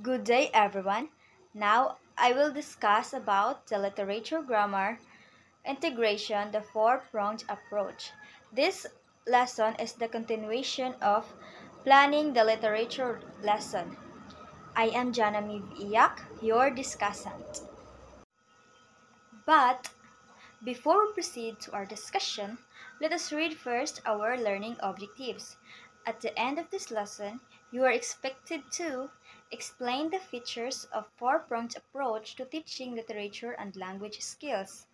Good day everyone. Now I will discuss about the literature grammar integration, the four-pronged approach. This lesson is the continuation of planning the literature lesson. I am Janamiv Iyak, your discussant. But before we proceed to our discussion, let us read first our learning objectives. At the end of this lesson, you are expected to explain the features of four-pronged approach to teaching literature and language skills,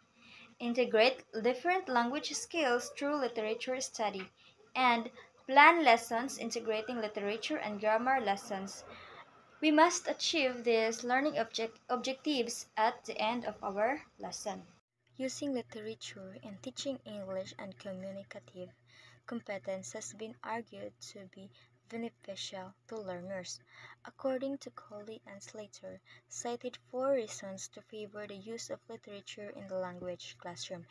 integrate different language skills through literature study, and plan lessons integrating literature and grammar lessons. We must achieve these learning objectives at the end of our lesson. Using literature in teaching English and communicative competence has been argued to be beneficial to learners. According to Coley and Slater, cited four reasons to favor the use of literature in the language classroom.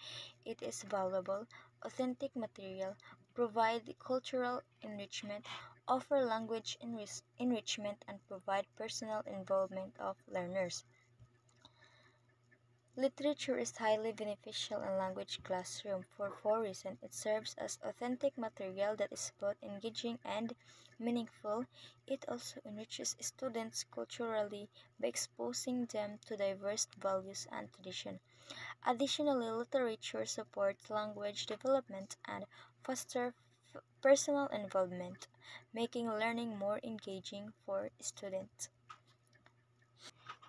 It is valuable, authentic material, provide cultural enrichment, offer language enrichment, and provide personal involvement of learners. Literature is highly beneficial in language classroom for four reasons. It serves as authentic material that is both engaging and meaningful. It also enriches students culturally by exposing them to diverse values and traditions. Additionally, literature supports language development and fosters personal involvement, making learning more engaging for students.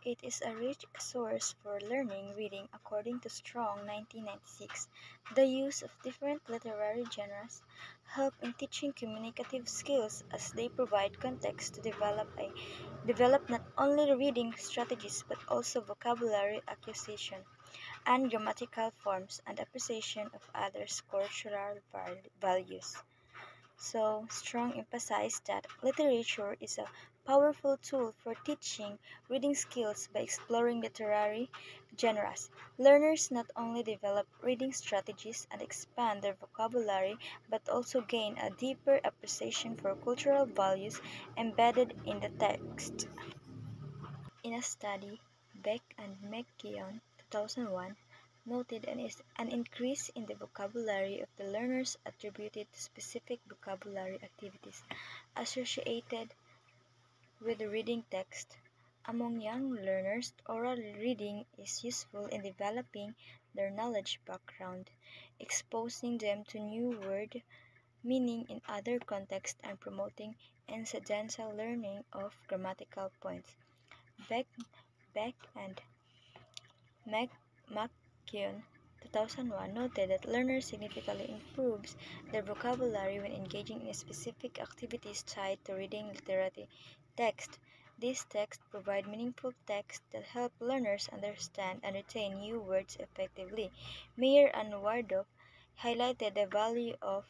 It is a rich source for learning reading according to Strong 1996. The use of different literary genres help in teaching communicative skills as they provide context to develop not only reading strategies but also vocabulary acquisition and grammatical forms and appreciation of others' cultural values. So, Strong emphasized that literature is a powerful tool for teaching reading skills by exploring literary genres. Learners not only develop reading strategies and expand their vocabulary, but also gain a deeper appreciation for cultural values embedded in the text. In a study, Beck and McKeown 2001 noted an increase in the vocabulary of the learners attributed to specific vocabulary activities associated with reading text. Among young learners, oral reading is useful in developing their knowledge background, exposing them to new word meaning in other contexts and promoting incidental learning of grammatical points. Beck, Beck and McKeown 2001 noted that learners significantly improves their vocabulary when engaging in specific activities tied to reading literary text. These texts provide meaningful text that help learners understand and retain new words effectively. Mayer and Wardop highlighted the value of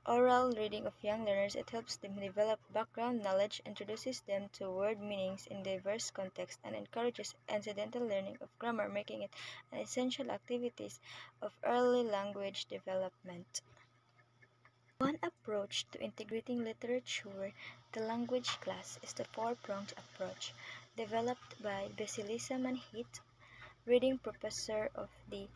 oral reading of young learners. It helps them develop background knowledge, introduces them to word meanings in diverse contexts, and encourages incidental learning of grammar, making it an essential activity of early language development. One approach to integrating literature the language class is the four-pronged approach, developed by Basilisa Manhit, reading professor of the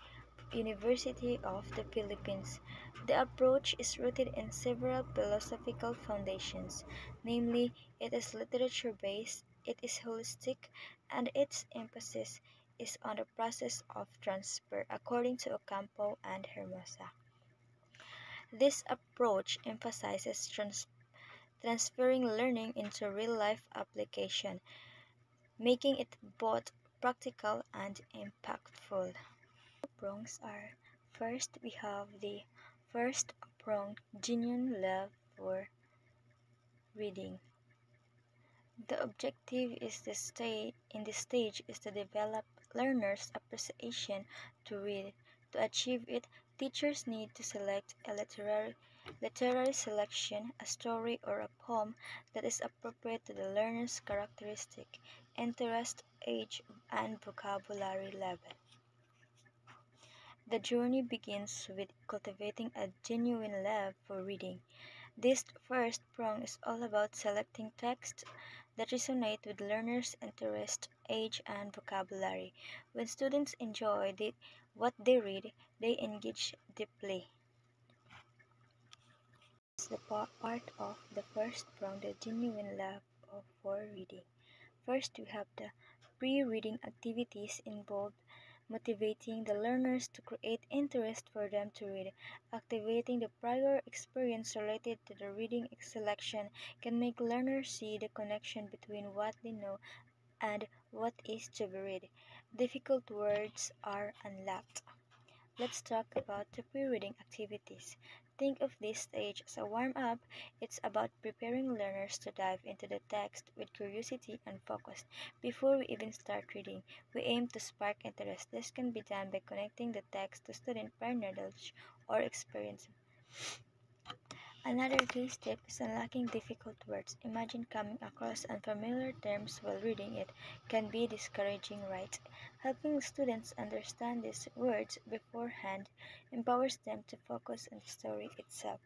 University of the Philippines. The approach is rooted in several philosophical foundations, namely, it is literature based, it is holistic, and its emphasis is on the process of transfer, according to Ocampo and Hermosa. This approach emphasizes transferring learning into real life application, making it both practical and impactful. Prongs are: first, we have the first prong, genuine love for reading. The objective is in this stage is to develop learners' appreciation to read. To achieve it, teachers need to select a literary selection, a story or a poem that is appropriate to the learner's characteristic, interest, age, and vocabulary level. The journey begins with cultivating a genuine love for reading. This first prong is all about selecting texts that resonate with learners' interest, age, and vocabulary. When students enjoy what they read, they engage deeply. It's the part of the first prong, the genuine love for reading. First, we have the pre-reading activities involved motivating the learners to create interest for them to read. Activating the prior experience related to the reading selection can make learners see the connection between what they know and what is to be read. Difficult words are unlocked. Let's talk about the pre-reading activities. Think of this stage as a warm-up. It's about preparing learners to dive into the text with curiosity and focus. Before we even start reading, we aim to spark interest. This can be done by connecting the text to student prior knowledge or experience. Another key step is unlocking difficult words. Imagine coming across unfamiliar terms while reading it can be discouraging, right? Helping students understand these words beforehand empowers them to focus on the story itself.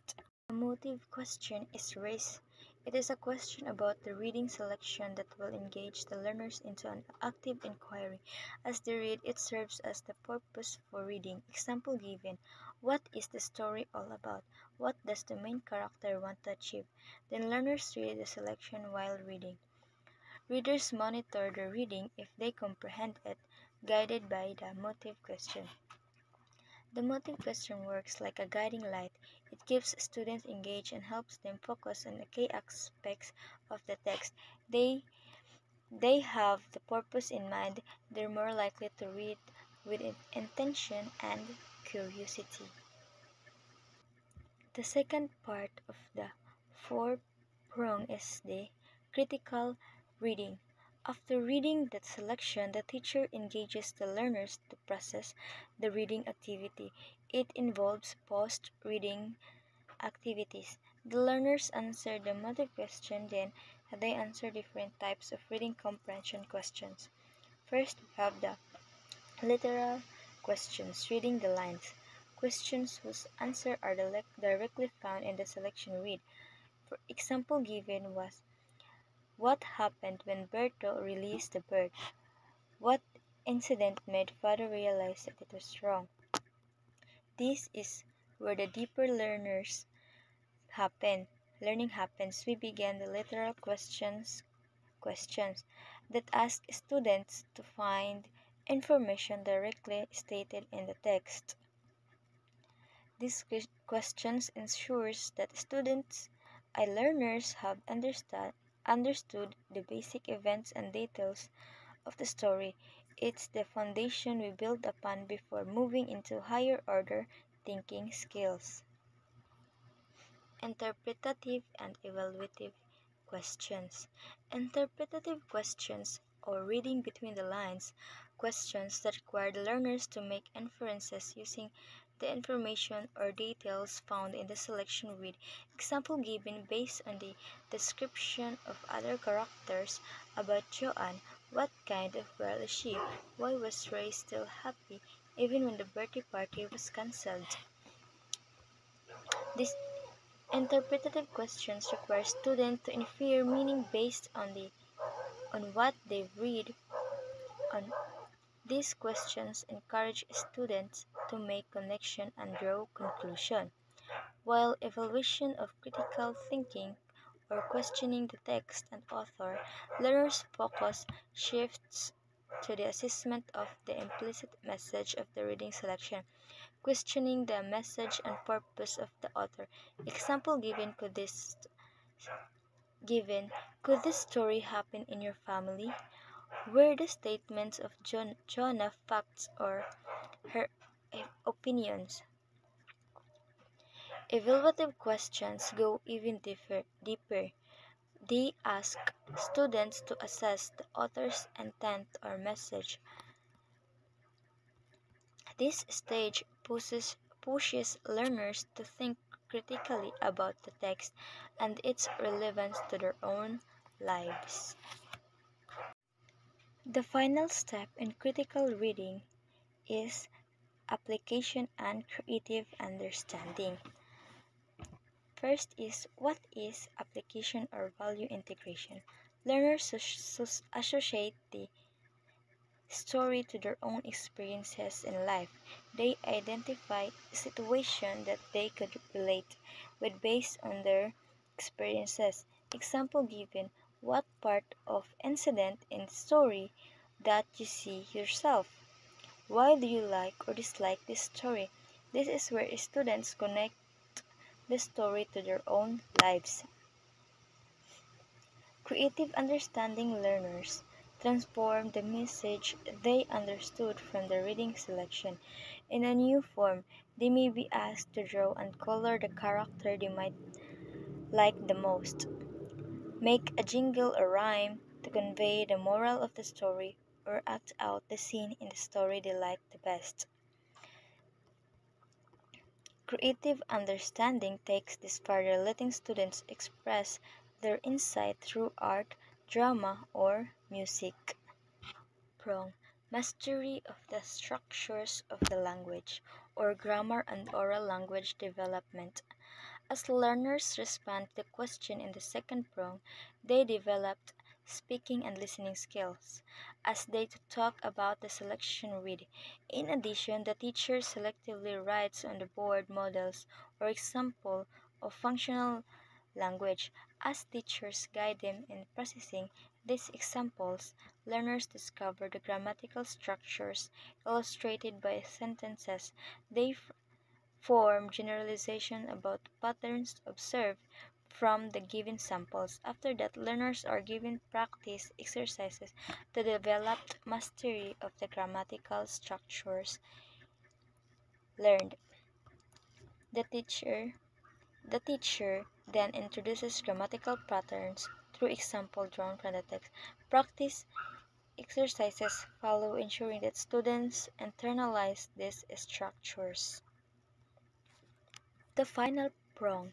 A motive question is raised. It is a question about the reading selection that will engage the learners into an active inquiry. As they read, it serves as the purpose for reading. Example given: what is the story all about? What does the main character want to achieve? Then learners read the selection while reading. Readers monitor the reading if they comprehend it, guided by the motive question. The motive question works like a guiding light. It keeps students engaged and helps them focus on the key aspects of the text. They have the purpose in mind. They're more likely to read with intention and curiosity. The second part of the four prong is the critical reading. After reading the selection, the teacher engages the learners to process the reading activity. It involves post-reading activities. The learners answer the motive question, then they answer different types of reading comprehension questions. First, we have the literal questions, reading the lines. Questions whose answers are directly found in the selection read. For example given was: what happened when Berto released the bird? What incident made father realize that it was wrong? This is where the deeper learning happens. We begin the literal questions that ask students to find information directly stated in the text. These questions ensures that students and learners have understood the basic events and details of the story. It's the foundation we build upon before moving into higher order thinking skills. Interpretative and evaluative questions. Interpretative questions, or reading between the lines, questions that require the learners to make inferences using the information or details found in the selection read. Example given: based on the description of other characters about Joanne, what kind of girl is she? Why was Ray still happy even when the birthday party was cancelled? These interpretative questions require students to infer meaning based on what they read. On these questions encourage students to make connection and draw conclusion, while evaluation of critical thinking or questioning the text and author, learners' focus shifts to the assessment of the implicit message of the reading selection, questioning the message and purpose of the author. Example given: could this story happen in your family? Were the statements of Jonah facts or her opinions? Evaluative questions go even deeper. They ask students to assess the author's intent or message. This stage pushes learners to think critically about the text and its relevance to their own lives. The final step in critical reading is application and creative understanding. First is: what is application or value integration? Learners associate the story to their own experiences in life. They identify situations that they could relate with based on their experiences. Example given: what part of incident in the story that you see yourself? Why do you like or dislike this story? This is where students connect the story to their own lives. Creative understanding: learners transform the message they understood from the reading selection in a new form. They may be asked to draw and color the character they might like the most, make a jingle or rhyme to convey the moral of the story, or act out the scene in the story they like the best. Creative understanding takes this further, letting students express their insight through art, drama, or music. Prong: mastery of the structures of the language, or grammar and oral language development. As learners respond to the question in the second prong, they developed speaking and listening skills as they talk about the selection read. In addition, the teacher selectively writes on the board models or example of functional language. As teachers guide them in processing these examples, learners discover the grammatical structures illustrated by sentences. They form generalization about patterns observed from the given samples. After that, learners are given practice exercises to develop mastery of the grammatical structures learned. The teacher the teacher then introduces grammatical patterns through example drawn from the text. Practice exercises follow, ensuring that students internalize these structures. The final prong: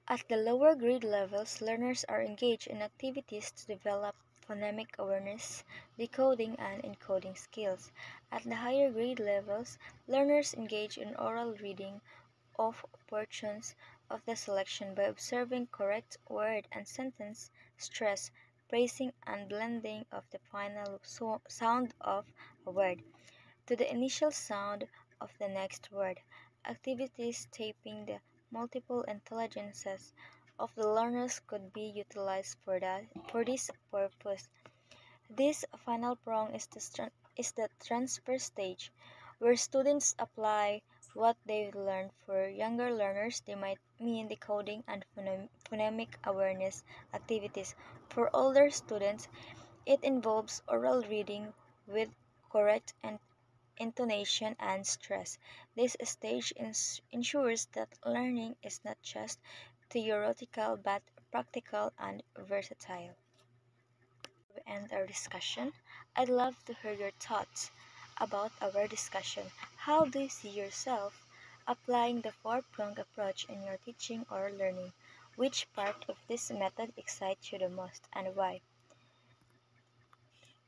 at the lower grade levels, learners are engaged in activities to develop phonemic awareness, decoding, and encoding skills. At the higher grade levels, learners engage in oral reading of portions of the selection by observing correct word and sentence stress, phrasing, and blending of the final sound of a word to the initial sound of the next word. Activities taping the multiple intelligences of the learners could be utilized for this purpose. This final prong is the transfer stage, where students apply what they've learned. For younger learners, they might mean decoding and phonemic awareness activities. For older students, it involves oral reading with correct intonation and stress. This stage ensures that learning is not just theoretical but practical and versatile. To end our discussion, I'd love to hear your thoughts about our discussion. How do you see yourself applying the four-pronged approach in your teaching or learning? Which part of this method excites you the most and why?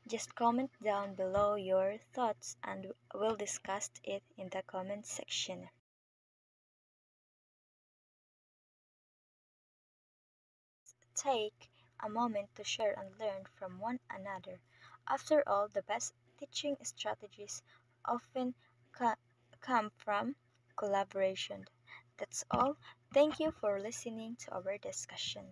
Just comment down below your thoughts and we'll discuss it in the comment section. Take a moment to share and learn from one another. After all, the best teaching strategies often co- come from collaboration. That's all. Thank you for listening to our discussion.